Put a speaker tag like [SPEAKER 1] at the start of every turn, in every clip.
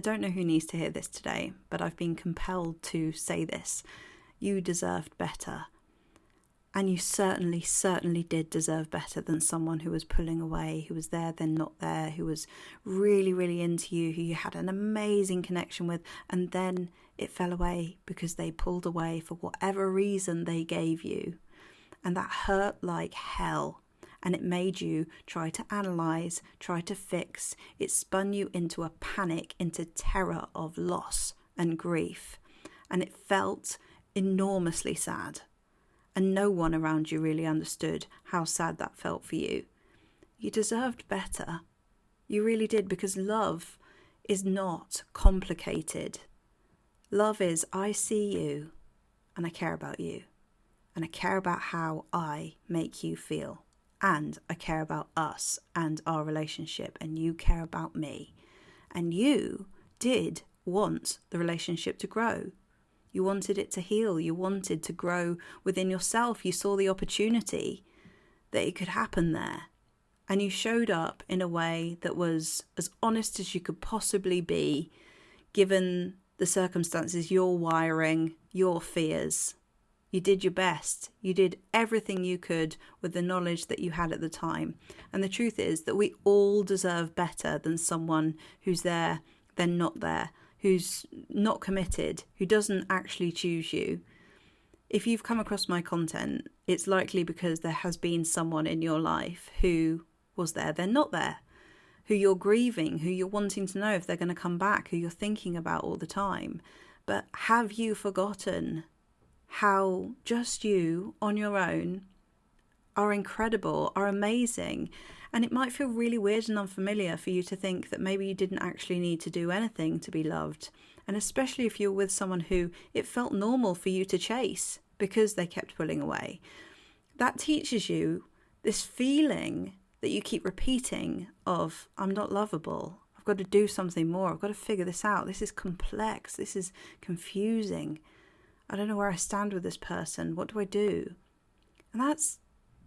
[SPEAKER 1] I don't know who needs to hear this today, but I've been compelled to say this. You deserved better. And you certainly did deserve better than someone who was pulling away, who was there then not there, who was really, really into you, who you had an amazing connection with, and then it fell away because they pulled away for whatever reason they gave you. And that hurt like hell. And it made you try to analyse, try to fix. It spun you into a panic, into terror of loss and grief. And it felt enormously sad. And no one around you really understood how sad that felt for you. You deserved better. You really did, because love is not complicated. Love is, I see you and I care about you. And I care about how I make you feel. And I care about us and our relationship. And you care about me. And you did want the relationship to grow. You wanted it to heal. You wanted to grow within yourself. You saw the opportunity that it could happen there. And you showed up in a way that was as honest as you could possibly be, given the circumstances, your wiring, your fears. You did your best. You did everything you could with the knowledge that you had at the time. And the truth is that we all deserve better than someone who's there, then not there, who's not committed, who doesn't actually choose you. If you've come across my content, it's likely because there has been someone in your life who was there, then not there, who you're grieving, who you're wanting to know if they're going to come back, who you're thinking about all the time. But have you forgotten how just you on your own are incredible, are amazing? And it might feel really weird and unfamiliar for you to think that maybe you didn't actually need to do anything to be loved. And especially if you're with someone who it felt normal for you to chase because they kept pulling away. That teaches you this feeling that you keep repeating of, I'm not lovable. I've got to do something more. I've got to figure this out. This is complex. This is confusing. I don't know where I stand with this person. What do I do? And that's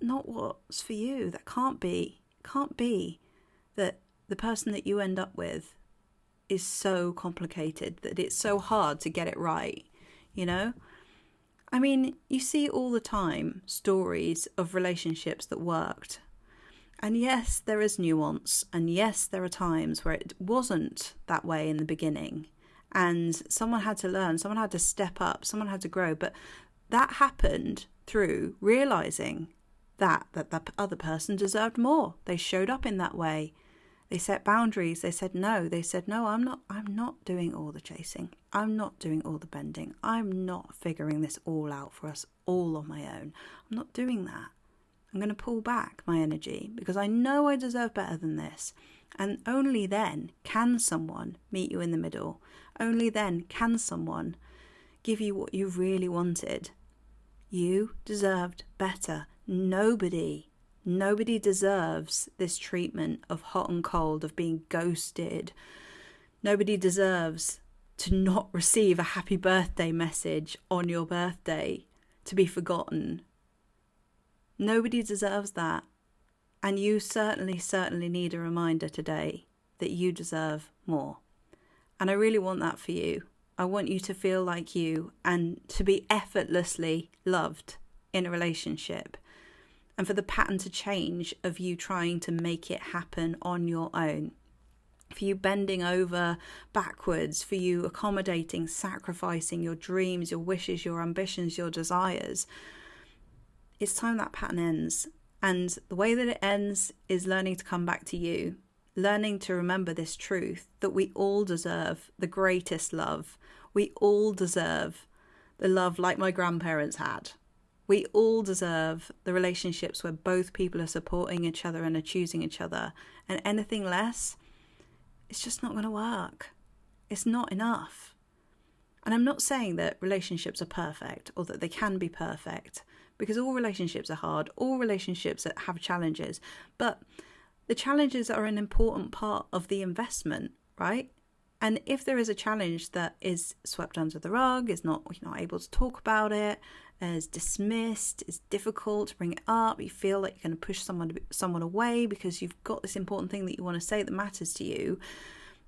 [SPEAKER 1] not what's for you. That can't be that the person that you end up with is so complicated that it's so hard to get it right, you know? I mean, you see all the time stories of relationships that worked. And yes, there is nuance. And yes, there are times where it wasn't that way in the beginning. And someone had to learn, someone had to step up, someone had to grow. But that happened through realising that other person deserved more. They showed up in that way. They set boundaries. They said no. They said, no, I'm not doing all the chasing. I'm not doing all the bending. I'm not figuring this all out for us all on my own. I'm not doing that. I'm going to pull back my energy because I know I deserve better than this. And only then can someone meet you in the middle. Only then can someone give you what you really wanted. You deserved better. Nobody deserves this treatment of hot and cold, of being ghosted. Nobody deserves to not receive a happy birthday message on your birthday, to be forgotten. Nobody deserves that. And you certainly need a reminder today that you deserve more. And I really want that for you. I want you to feel like you and to be effortlessly loved in a relationship. And for the pattern to change of you trying to make it happen on your own. For you bending over backwards, for you accommodating, sacrificing your dreams, your wishes, your ambitions, your desires. It's time that pattern ends. And the way that it ends is learning to come back to you. Learning to remember this truth that we all deserve the greatest love. We all deserve the love like my grandparents had. We all deserve the relationships where both people are supporting each other and are choosing each other. And anything less, it's just not going to work. It's not enough. And I'm not saying that relationships are perfect or that they can be perfect, because all relationships are hard. All relationships have challenges. But the challenges are an important part of the investment, right? And if there is a challenge that is swept under the rug, is not, you're not able to talk about it, is dismissed, is difficult to bring it up, you feel like you're going to push someone away because you've got this important thing that you want to say that matters to you,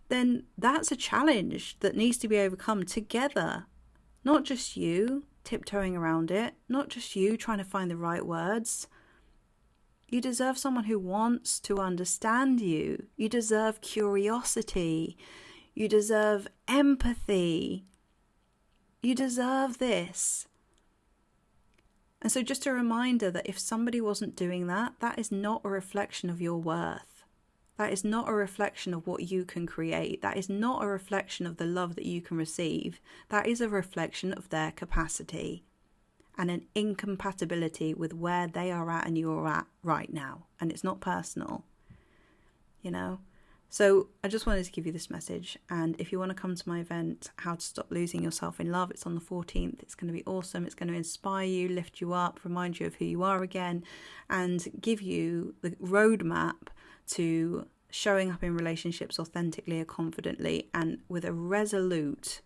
[SPEAKER 1] then that's a challenge that needs to be overcome together. Not just you tiptoeing around it, not just you trying to find the right words. You deserve someone who wants to understand you. You deserve curiosity. You deserve empathy. You deserve this. And so just a reminder that if somebody wasn't doing that, that is not a reflection of your worth. That is not a reflection of what you can create. That is not a reflection of the love that you can receive. That is a reflection of their capacity and an incompatibility with where they are at and you're at right now. And it's not personal, you know? So I just wanted to give you this message. And if you want to come to my event, How to Stop Losing Yourself in Love, it's on the 14th. It's going to be awesome. It's going to inspire you, lift you up, remind you of who you are again, and give you the roadmap to showing up in relationships authentically and confidently and with a resolute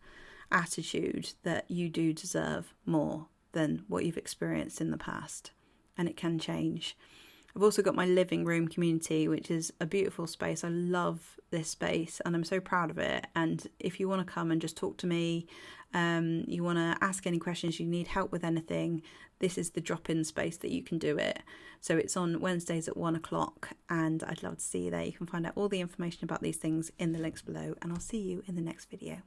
[SPEAKER 1] attitude that you do deserve more than what you've experienced in the past, and it can change. I've also got my living room community, which is a beautiful space. I love this space and I'm so proud of it. And if you want to come and just talk to me, you want to ask any questions, you need help with anything, this is the drop-in space that you can do it. So it's on Wednesdays at 1:00 and I'd love to see you there. You can find out all the information about these things in the links below, and I'll see you in the next video.